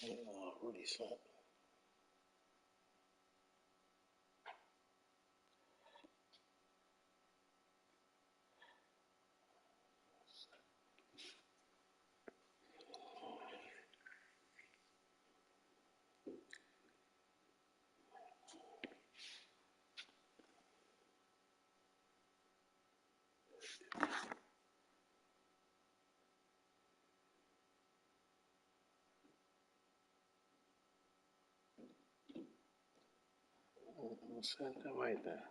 Oh, Rudy slept. We'll send them right there.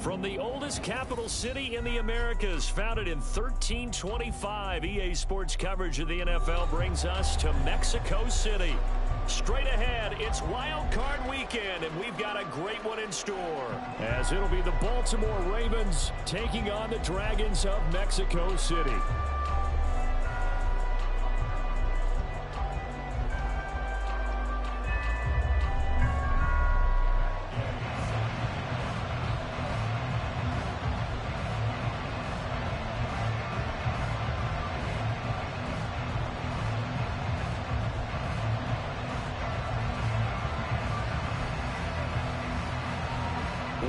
From the oldest capital city in the Americas, founded in 1325, EA Sports coverage of the NFL brings us to Mexico City. Straight ahead, it's Wild Card Weekend, and we've got a great one in store, as it'll be the Baltimore Ravens taking on the Dragons of Mexico City.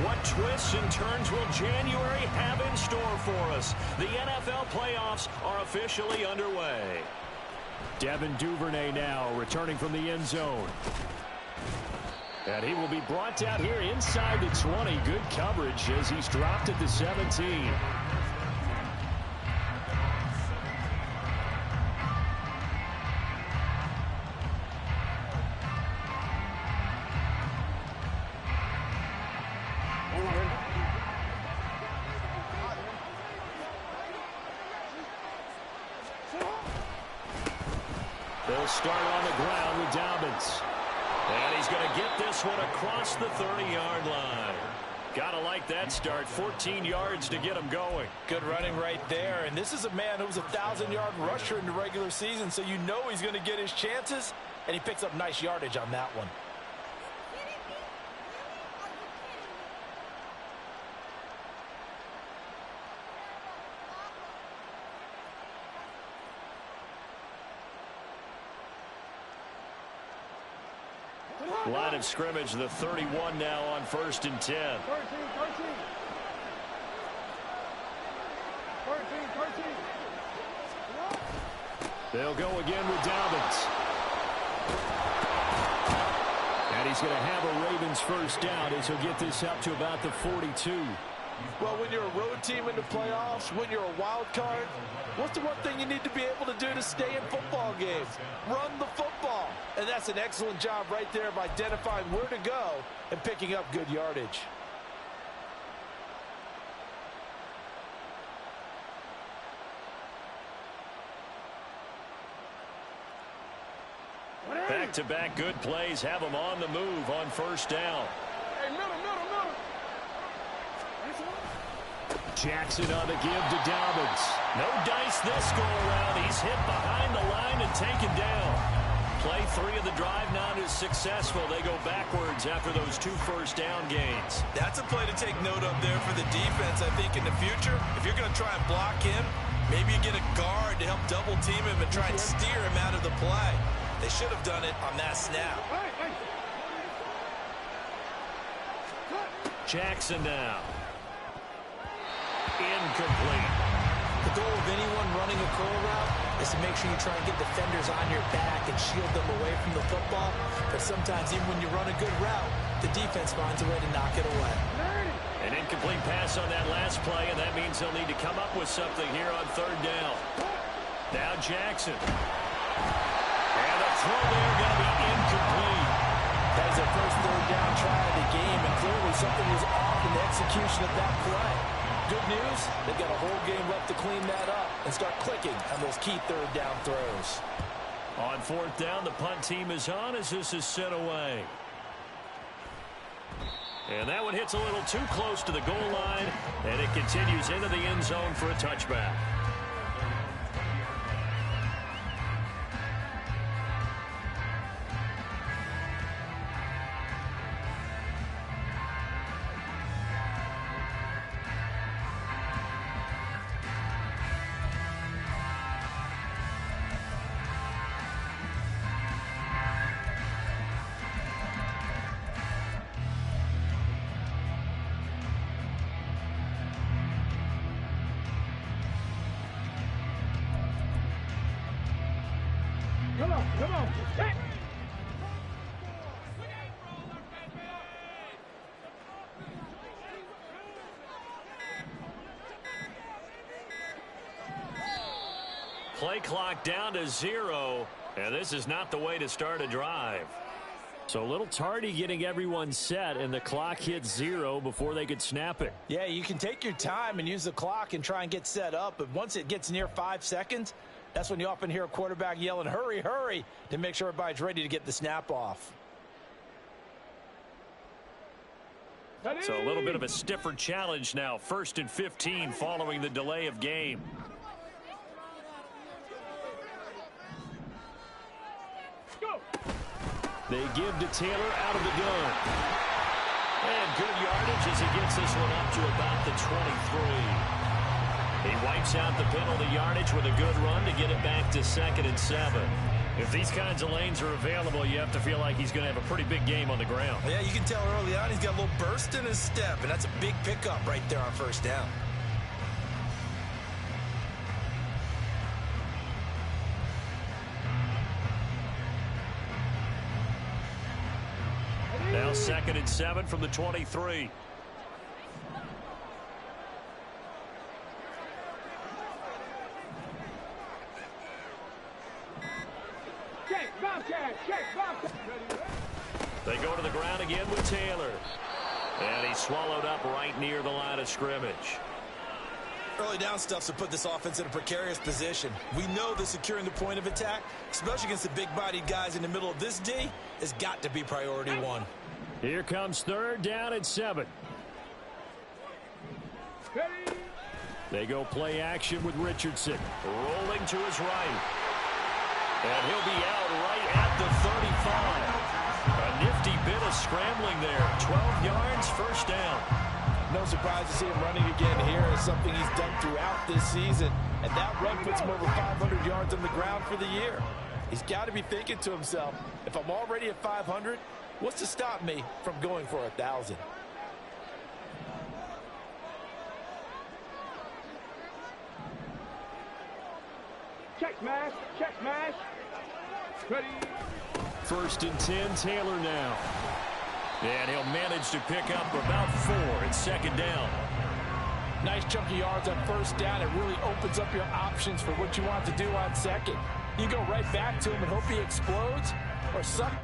What twists and turns will January have in store for us? The NFL playoffs are officially underway. Devin Duvernay now returning from the end zone. And he will be brought down here inside the 20. Good coverage as he's dropped at the 17. Oh, They'll start on the ground with Dobbins. And he's going to get this one across the 30-yard line. Gotta like that start. 14 yards to get him going. Good running right there. And this is a man who was a 1,000-yard rusher in the regular season, so you know he's going to get his chances. And he picks up nice yardage on that one. Line of scrimmage, the 31 now on 1st and 10. 13. They'll go again with Dobbins. And he's going to have a Ravens first down as he'll get this up to about the 42. Well, when you're a road team in the playoffs, when you're a wild card, what's the one thing you need to be able to do to stay in football games? Run the football. And that's an excellent job right there of identifying where to go and picking up good yardage. Back-to-back good plays have them on the move on first down. Hey, middle. Jackson on the give to Dobbins. No dice this go-around. He's hit behind the line and taken down. Play 3 of the drive not as successful. They go backwards after those 2 first down gains. That's a play to take note of there for the defense, I think, in the future. If you're going to try and block him, maybe you get a guard to help double-team him and try and steer him out of the play. They should have done it on that snap. Jackson now. Incomplete. The goal of anyone running a curl route is to make sure you try and get defenders on your back and shield them away from the football. But sometimes even when you run a good route, the defense finds a way to knock it away. An incomplete pass on that last play, and that means they'll need to come up with something here on 3rd down. Now Jackson. And the throw there going to be incomplete. That is their first 3rd down try of the game, and clearly something was off in the execution of that play. Good news, they've got a whole game left to clean that up and start clicking on those key 3rd down throws. On 4th down, the punt team is on as this is sent away. And that one hits a little too close to the goal line, and it continues into the end zone for a touchback. Come on. Hey. Play clock down to 0, and this is not the way to start a drive. So a little tardy getting everyone set, and the clock hits 0 before they could snap it. Yeah, you can take your time and use the clock and try and get set up, but once it gets near 5 seconds, that's when you often hear a quarterback yelling, hurry, hurry, to make sure everybody's ready to get the snap off. So a little bit of a stiffer challenge now. 1st and 15 following the delay of game. Go. They give to Taylor out of the gun. And good yardage as he gets this one up to about the 23. He wipes out the penalty yardage with a good run to get it back to 2nd and 7. If these kinds of lanes are available, you have to feel like he's going to have a pretty big game on the ground. Yeah, you can tell early on he's got a little burst in his step, and that's a big pickup right there on 1st down. Now 2nd and 7 from the 23. They go to the ground again with Taylor. And he's swallowed up right near the line of scrimmage. Early down stuffs will put this offense in a precarious position. We know that securing the point of attack, especially against the big-bodied guys in the middle of this D, has got to be priority one. Here comes 3rd down and 7. They go play action with Richardson. Rolling to his right. And he'll be out right at the 35. A nifty bit of scrambling there. 12 yards, 1st down. No surprise to see him running again here. It's something he's done throughout this season. And that run puts him over 500 yards on the ground for the year. He's got to be thinking to himself, if I'm already at 500, what's to stop me from going for 1,000? Check mash, check mash. Ready. 1st and 10, Taylor now. And he'll manage to pick up about 4 and 2nd down. Nice chunky yards on 1st down. It really opens up your options for what you want to do on 2nd. You go right back to him and hope he explodes or something.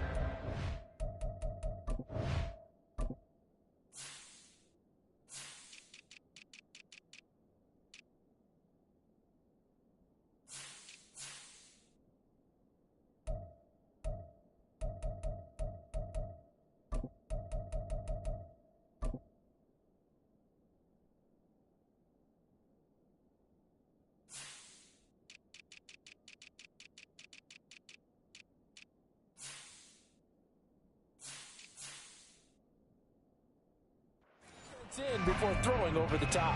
In before throwing over the top.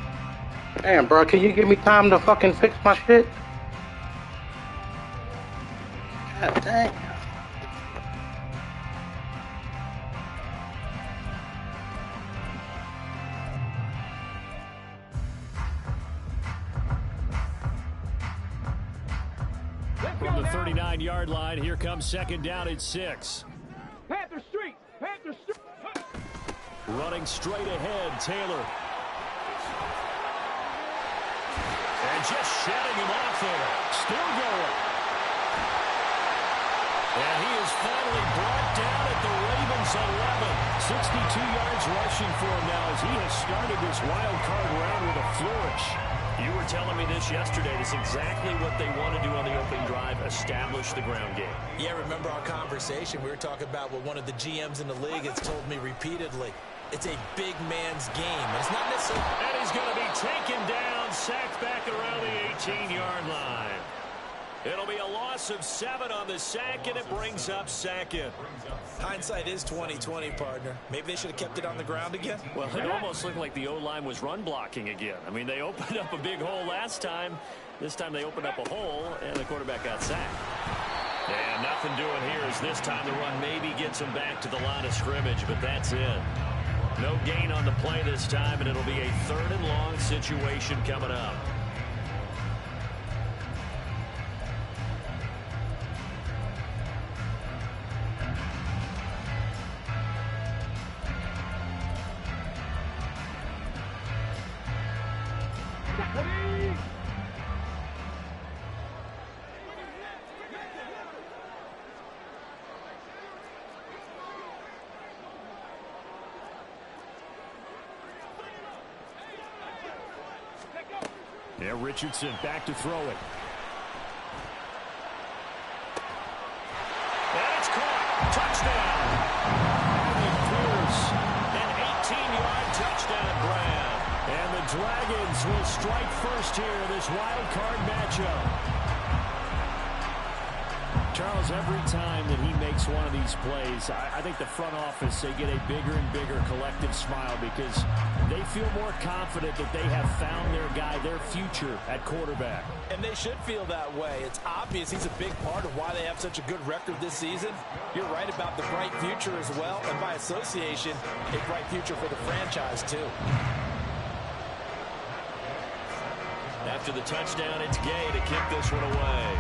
Damn, bro, can you give me time to fucking fix my shit? God damn. From the 39-yard line, here comes 2nd down and 6. Panther Street, Panther Street. Running straight ahead, Taylor. And just shedding him off there. Still going. And he is finally brought down at the Ravens 11. 62 yards rushing for him now as he has started this wild card round with a flourish. You were telling me this yesterday. This is exactly what they want to do on the opening drive, establish the ground game. Yeah, remember our conversation? We were talking about what one of the GMs in the league has told me repeatedly. It's a big man's game. It's not necessarily... And he's going to be taken down, sacked back around the 18-yard line. It'll be a loss of 7 on the sack, and it brings up 2nd. Hindsight is 20/20, partner. Maybe they should have kept it on the ground again. Well, it almost looked like the O-line was run blocking again. I mean, they opened up a big hole last time. This time they opened up a hole, and the quarterback got sacked. And nothing doing here as this time the run maybe gets him back to the line of scrimmage, but that's it. No gain on the play this time, and it'll be a 3rd and long situation coming up. Yeah, Richardson back to throw it. And it's caught. Touchdown. Alvin Pierce, an 18-yard touchdown grab. And the Dragons will strike first here in this wild card matchup. Charles, every time that he makes one of these plays, I think the front office, they get a bigger and bigger collective smile because they feel more confident that they have found their guy, their future at quarterback. And they should feel that way. It's obvious he's a big part of why they have such a good record this season. You're right about the bright future as well, and by association, a bright future for the franchise too. After the touchdown, it's Gay to kick this one away.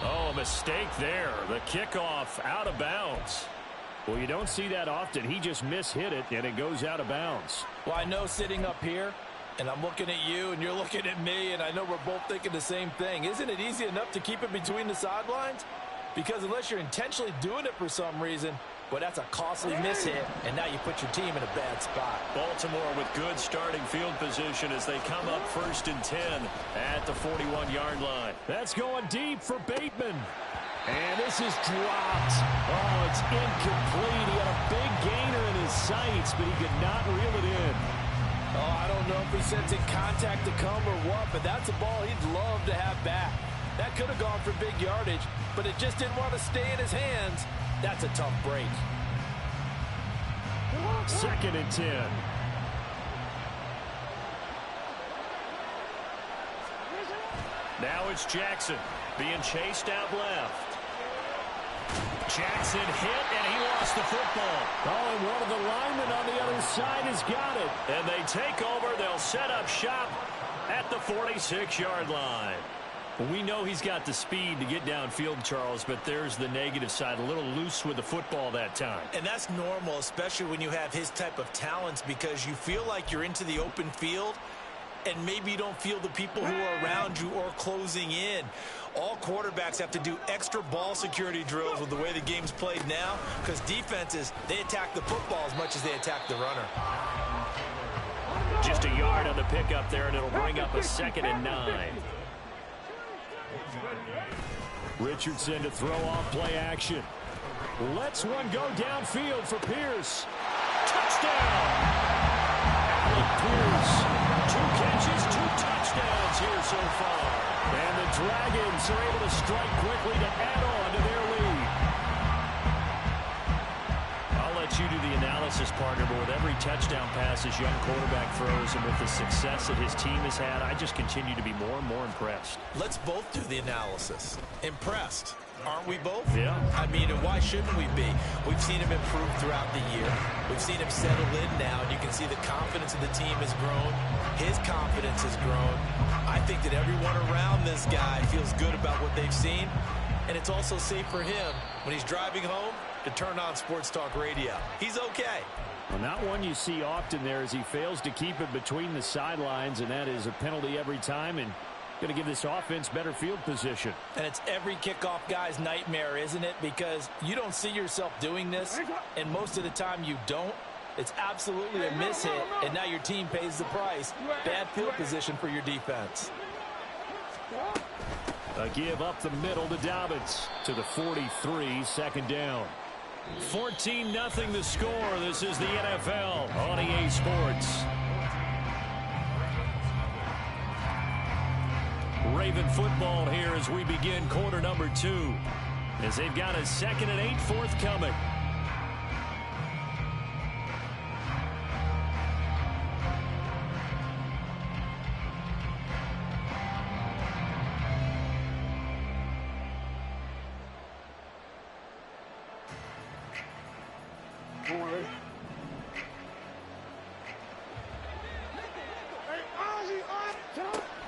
Oh, a mistake there. The kickoff out of bounds. Well, you don't see that often. He just mishit it, and it goes out of bounds. Well, I know sitting up here, and I'm looking at you, and you're looking at me, and I know we're both thinking the same thing. Isn't it easy enough to keep it between the sidelines? Because unless you're intentionally doing it for some reason, But that's a costly miss hit, and now you put your team in a bad spot. Baltimore with good starting field position as they come up 1st and 10 at the 41-yard line. That's going deep for Bateman. And this is dropped. Oh, it's incomplete. He had a big gainer in his sights, but he could not reel it in. Oh, I don't know if he's sensing contact to come or what, but that's a ball he'd love to have back. That could have gone for big yardage, but it just didn't want to stay in his hands. That's a tough break. 2nd and 10. Now it's Jackson being chased out left. Jackson hit, and he lost the football. Oh, and one of the linemen on the other side has got it. And they take over. They'll set up shop at the 46-yard line. Well, we know he's got the speed to get downfield, Charles, but there's the negative side. A little loose with the football that time. And that's normal, especially when you have his type of talents, because you feel like you're into the open field, and maybe you don't feel the people who are around you or closing in. All quarterbacks have to do extra ball security drills with the way the game's played now, because defenses, they attack the football as much as they attack the runner. Just a yard on the pickup there, and it'll bring up a 2nd and 9. Richardson to throw off play action. Lets one go downfield for Pierce. Touchdown! Alec Pierce. 2 catches, 2 touchdowns here so far. And the Dragons are able to strike quickly to add on to their lead. I'll let you do the analysis, partner, but with every touchdown pass his young quarterback throws and with the success that his team has had, I just continue to be more and more impressed. Let's both do the analysis. Impressed. Aren't we both? Yeah. I mean, and why shouldn't we be? We've seen him improve throughout the year. We've seen him settle in now, and you can see the confidence of the team has grown. His confidence has grown. I think that everyone around this guy feels good about what they've seen, and it's also safe for him when he's driving home to turn on Sports Talk Radio. He's okay. Well, not one you see often there as he fails to keep it between the sidelines, and that is a penalty every time, and going to give this offense better field position. And it's every kickoff guy's nightmare, isn't it? Because you don't see yourself doing this, and most of the time you don't. It's absolutely a mishit, and now your team pays the price. Bad field position for your defense. A give up the middle to Dobbins to the 43, 2nd down. 14-0 the score. This is the NFL on EA Sports. Raven football here as we begin quarter number 2. As they've got a 2nd and 8 forthcoming.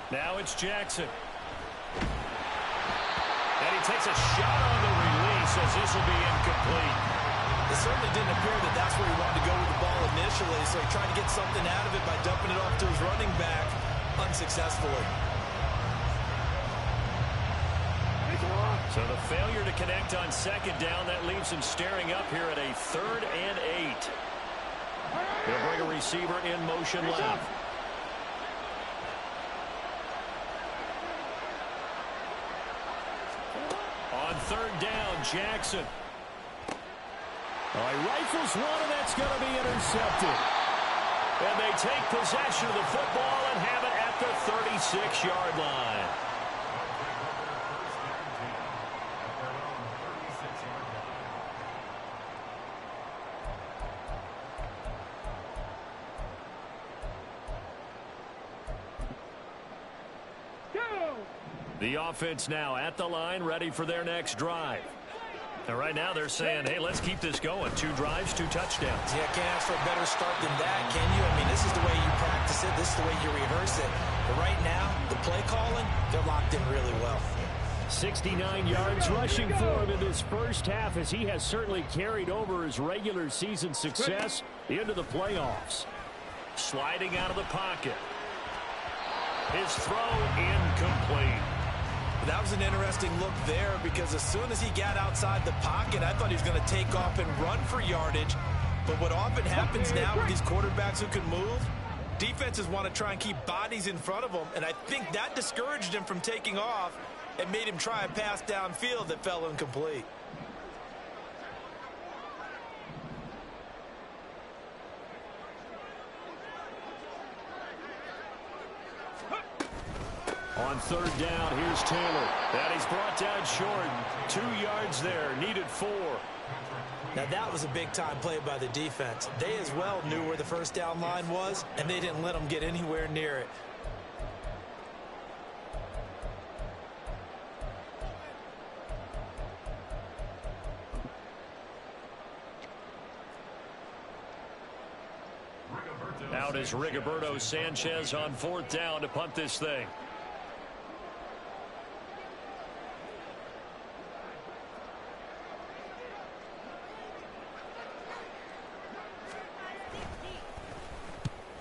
Now it's Jackson. And he takes a shot on the release as this will be incomplete. It certainly didn't appear that that's where he wanted to go with the ball initially, so he tried to get something out of it by dumping it off to his running back unsuccessfully. So the failure to connect on 2nd down, that leaves him staring up here at a 3rd and 8. They'll bring a receiver in motion left. On 3rd down, Jackson. He rifles one, and that's going to be intercepted. And they take possession of the football and have it at the 36-yard line. The offense now at the line, ready for their next drive. And right now they're saying, hey, let's keep this going. 2 drives, 2 touchdowns. Yeah, can't ask for a better start than that, can you? I mean, this is the way you practice it. This is the way you rehearse it. But right now, the play calling, they're locked in really well. 69 yards rushing for him in this first half as he has certainly carried over his regular season success into the playoffs. Sliding out of the pocket. His throw incomplete. That was an interesting look there because as soon as he got outside the pocket, I thought he was going to take off and run for yardage. But what often happens now with these quarterbacks who can move, defenses want to try and keep bodies in front of them, and I think that discouraged him from taking off and made him try a pass downfield that fell incomplete. On third down, here's Taylor. And he's brought down short. 2 yards there, needed 4. Now that was a big-time play by the defense. They as well knew where the first down line was, and they didn't let them get anywhere near it. Out is Rigoberto Sanchez on fourth down to punt this thing.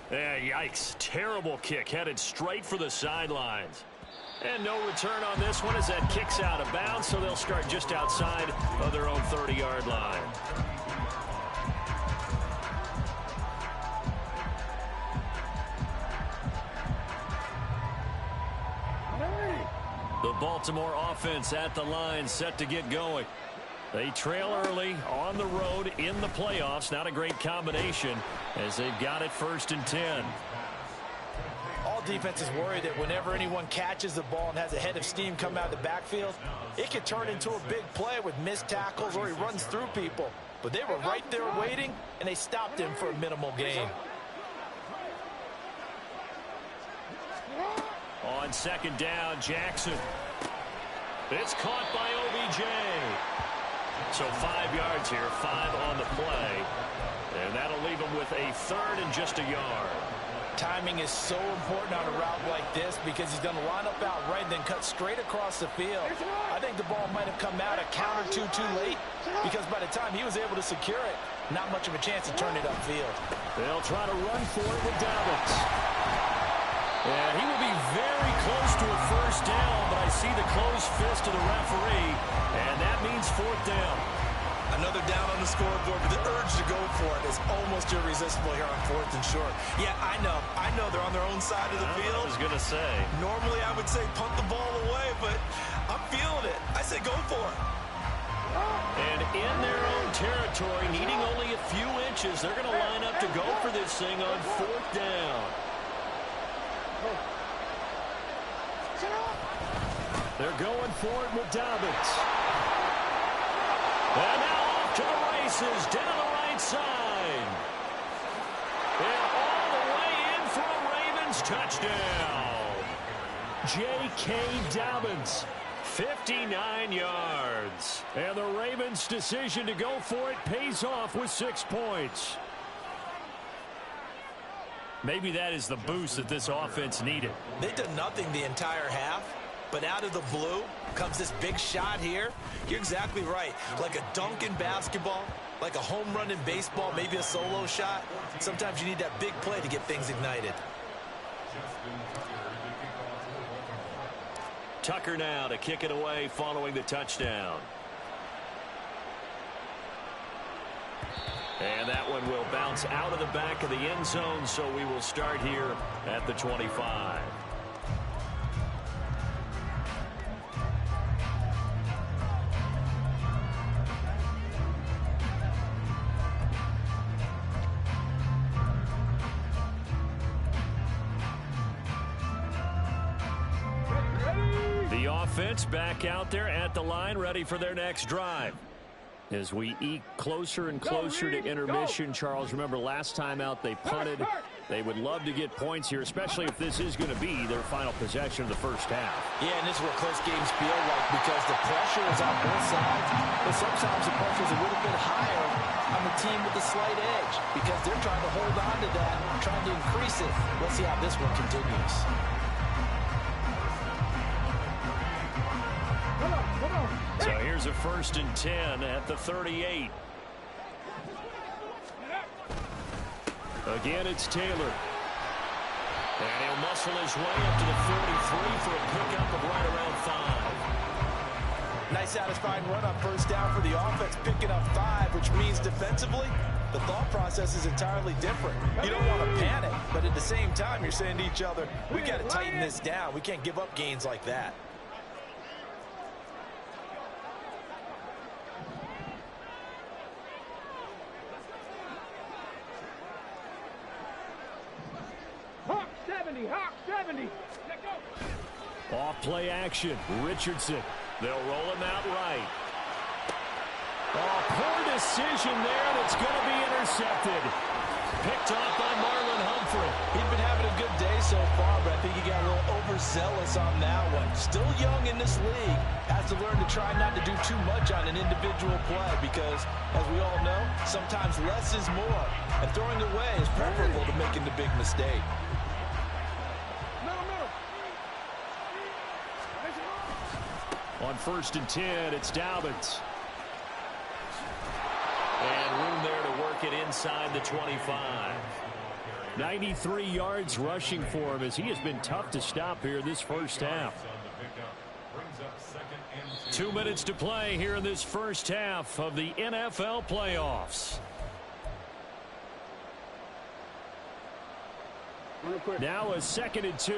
Yeah, yikes. Terrible kick headed straight for the sidelines. And no return on this one as that kicks out of bounds, so they'll start just outside of their own 30-yard line. The Baltimore offense at the line, set to get going. They trail early on the road in the playoffs. Not a great combination as they've got it 1st and 10. All defenses worry that whenever anyone catches the ball and has a head of steam come out of the backfield, it could turn into a big play with missed tackles or he runs through people. But they were right there waiting, and they stopped him for a minimal gain. On second down, Jackson. It's caught by OBJ. So 5 yards here, 5 on the play. And that'll leave him with a 3rd and just a yard. Timing is so important on a route like this because he's going to line up out right and then cut straight across the field. I think the ball might have come out a count or two too late because by the time he was able to secure it, not much of a chance to turn it upfield. They'll try to run for it with Dobbins. And he will be very close to a first down, but I see the closed fist of the referee, and that means 4th down. Another down on the scoreboard, but the urge to go for it is almost irresistible here on 4th and short. Yeah, I know they're on their own side of the field. I was going to say. Normally I would say punt the ball away, but I'm feeling it. I say go for it. And in their own territory, needing only a few inches, they're going to line up to go for this thing on 4th down. They're going for it with Dobbins. And now off to the races, down the right side. And all the way in for a Ravens touchdown. J.K. Dobbins, 59 yards. And the Ravens' decision to go for it pays off with 6 points. Maybe that is the boost that this offense needed. They did nothing the entire half, but out of the blue comes this big shot here. You're exactly right. Like a dunk in basketball, like a home run in baseball, maybe a solo shot. Sometimes you need that big play to get things ignited. Tucker now to kick it away following the touchdown. And that one will bounce out of the back of the end zone, so we will start here at the 25. The offense back out there at the line, ready for their next drive. As we eke closer and closer to intermission, Charles, remember last time out they punted. They would love to get points here, especially if this is going to be their final possession of the first half. Yeah, and this is what close games feel like because the pressure is on both sides, but sometimes the pressure is a little bit higher on the team with the slight edge because they're trying to hold on to that, trying to increase it. Let's see how this one continues. So here's a 1st and 10 at the 38. Again, it's Taylor. And he'll muscle his way up to the 43 for a pickup of right around 5. Nice satisfying run on first down for the offense, picking up 5, which means defensively, the thought process is entirely different. You don't want to panic, but at the same time, you're saying to each other, we got to tighten this down. We can't give up gains like that. Hawk 70, Hawk 70. Let go. Off play action. Richardson. They'll roll him out right. Oh, poor decision there. That's going to be intercepted. Picked off by Marlon Humphrey. He's been having a good day so far, but I think he got a little overzealous on that one. Still young in this league. Has to learn to try not to do too much on an individual play because, as we all know, sometimes less is more. And throwing away is preferable to making the big mistake. On 1st and 10, it's Dobbins. And room there to work it inside the 25. 93 yards rushing for him as he has been tough to stop here this first half. 2 minutes to play here in this first half of the NFL playoffs. Now a 2nd and 2.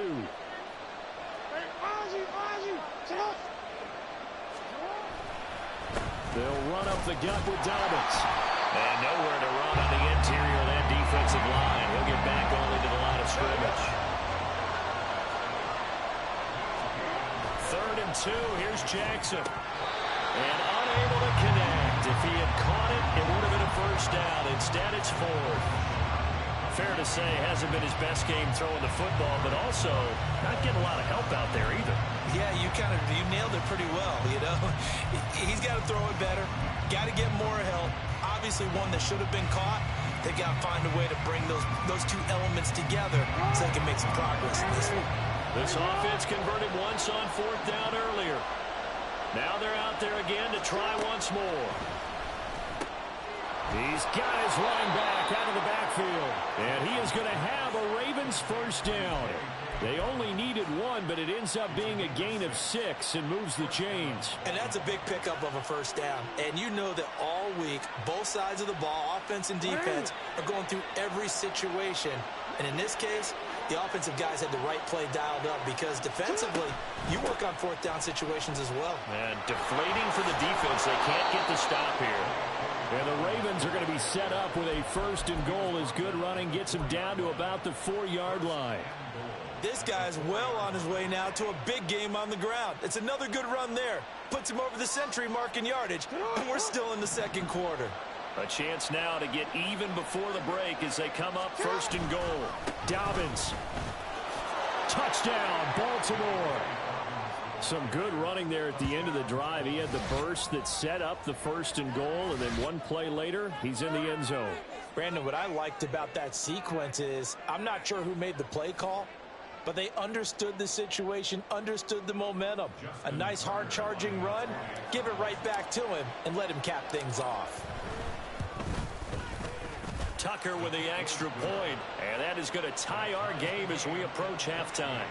They'll run up the gut with Dobbins. And nowhere to run on the interior of that defensive line. He'll get back only to the line of scrimmage. 3rd and 2. Here's Jackson. And unable to connect. If he had caught it, it would have been a first down. Instead, it's 4th. Fair to say, hasn't been his best game throwing the football, but also not getting a lot of help out there either. Yeah, you nailed it pretty well, you know. He's got to throw it better. Got to get more help. Obviously one that should have been caught. They got to find a way to bring those two elements together so they can make some progress in this one. This offense converted once on 4th down earlier. Now they're out there again to try once more. He's got his running back out of the backfield. And he is going to have a Ravens first down. They only needed 1, but it ends up being a gain of 6 and moves the chains. And that's a big pickup of a first down. And you know that all week, both sides of the ball, offense and defense, are going through every situation. And in this case, the offensive guys had the right play dialed up because defensively, you work on 4th down situations as well. And deflating for the defense. They can't get the stop here. And the Ravens are going to be set up with a 1st and goal as good running gets them down to about the 4-yard line. This guy's well on his way now to a big game on the ground. It's another good run there. Puts him over the century mark in yardage, and we're still in the 2nd quarter. A chance now to get even before the break as they come up 1st and goal. Dobbins. Touchdown, Baltimore. Some good running there at the end of the drive. He had the burst that set up the 1st and goal, and then one play later, he's in the end zone. Brandon, what I liked about that sequence is I'm not sure who made the play call, but they understood the situation, understood the momentum. A nice hard-charging run, give it right back to him, and let him cap things off. Tucker with the extra point, and that is going to tie our game as we approach halftime.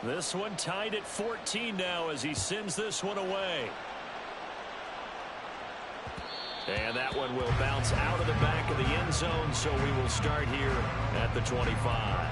This one tied at 14 now as he sends this one away. And that one will bounce out of the back of the end zone, so we will start here at the 25.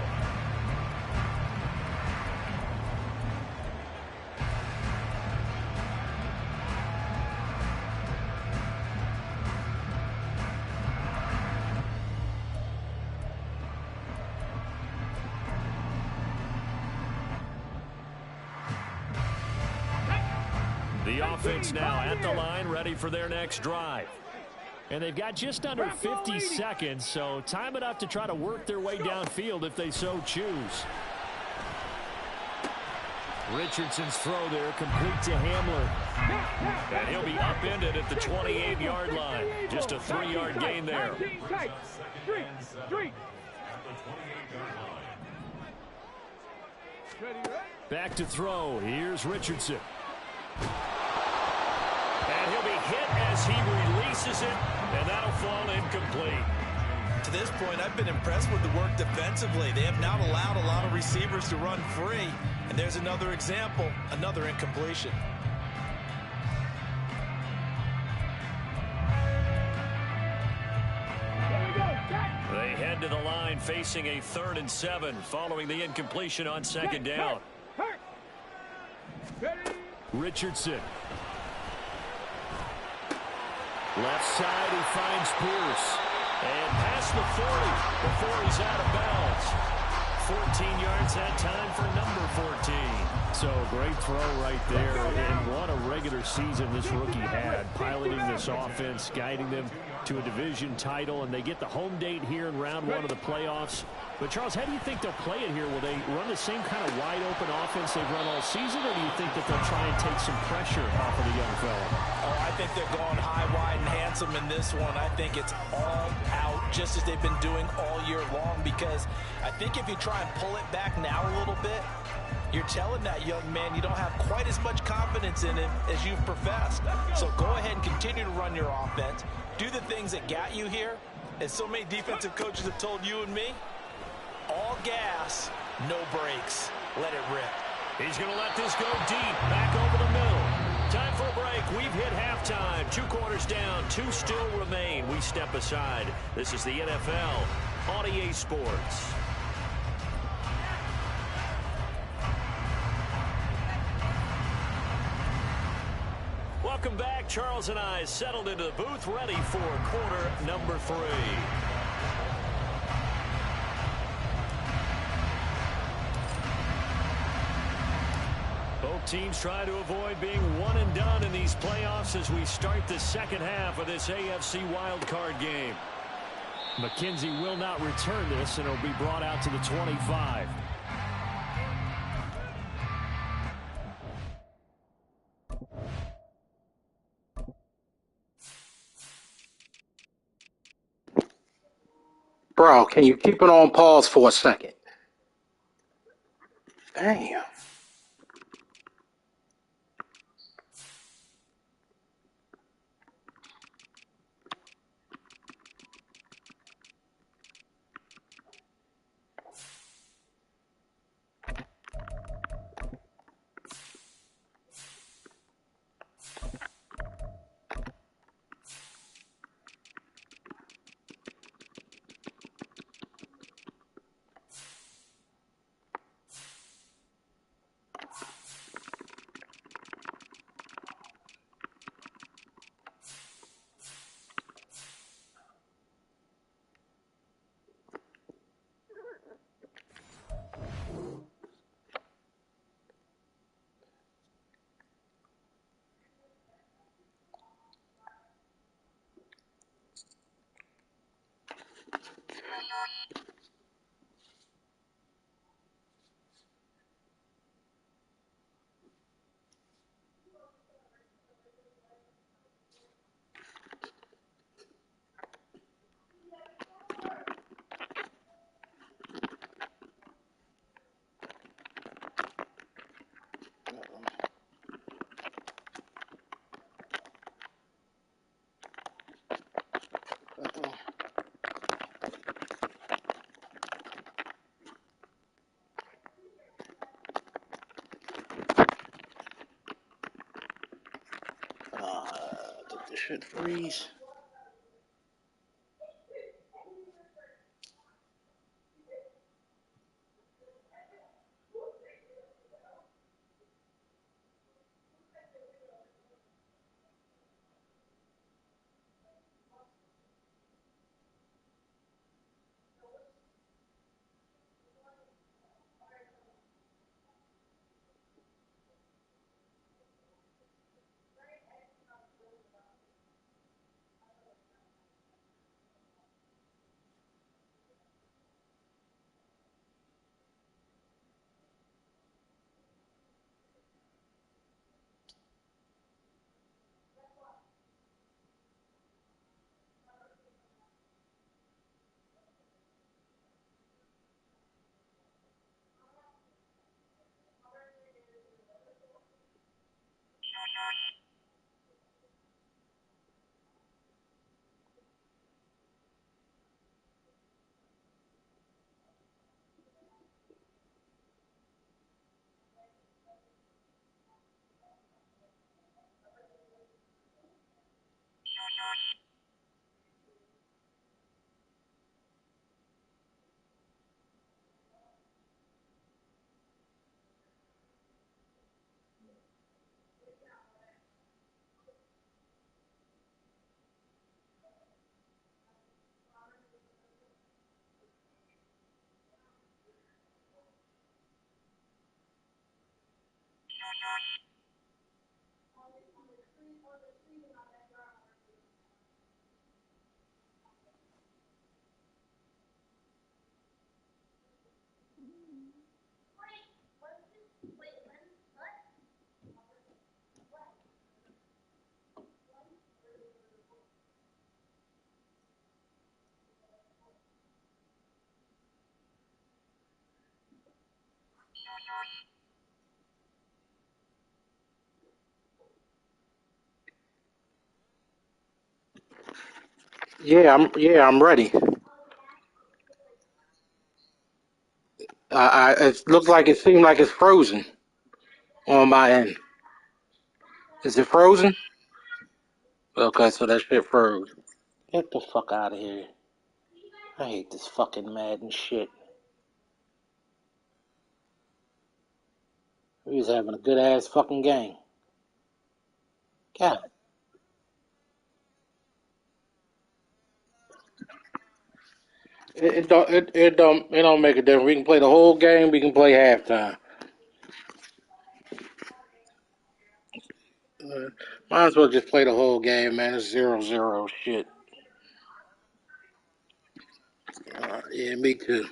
The offense now at the line, ready for their next drive. And they've got just under 50 seconds, so time enough to try to work their way downfield if they so choose. Richardson's throw there, complete to Hamler. And he'll be upended at the 28-yard line. Just a 3-yard gain there. Back to throw. Here's Richardson. And he'll be hit as he releases it, and that'll fall incomplete. To this point, I've been impressed with the work defensively. They have not allowed a lot of receivers to run free. And there's another example, another incompletion. They head to the line facing a 3rd and 7 following the incompletion on 2nd down. Richardson. Left side, he finds Pierce. And past the 40 before he's out of bounds. 14 yards that time for number 14. So great throw right there, and what a regular season this rookie had, piloting this offense, guiding them to a division title, and they get the home date here in round 1 of the playoffs. But Charles, how do you think they'll play it here? Will they run the same kind of wide open offense they've run all season, or do you think that they'll try and take some pressure off of the young fella? Oh, I think they're going high, wide, and handsome in this one. I think it's all out, just as they've been doing all year long, because I think if you try and pull it back now a little bit, you're telling that young man you don't have quite as much confidence in him as you've professed. So go ahead and continue to run your offense. Do the things that got you here. As so many defensive coaches have told you and me, all gas, no brakes. Let it rip. He's going to let this go deep, back over the middle. Time for a break. We've hit halftime. 2 quarters down, 2 still remain. We step aside. This is the NFL on EA Sports. Welcome back. Charles and I settled into the booth, ready for quarter number 3. Both teams try to avoid being one and done in these playoffs as we start the second half of this AFC wildcard game. McKenzie will not return this, and it'll be brought out to the 25. Bro, can you keep it on pause for a second? Damn. Did this shit freeze? Yeah, I'm ready. It looks like it seemed like it's frozen on my end. Is it frozen? Okay, so that shit froze. Get the fuck out of here. I hate this fucking Madden shit. We was having a good ass fucking game. God. It don't make a difference. We can play the whole game. We can play halftime. Uh, Might as well just play the whole game, man. It's 0-0 shit. Yeah, me too.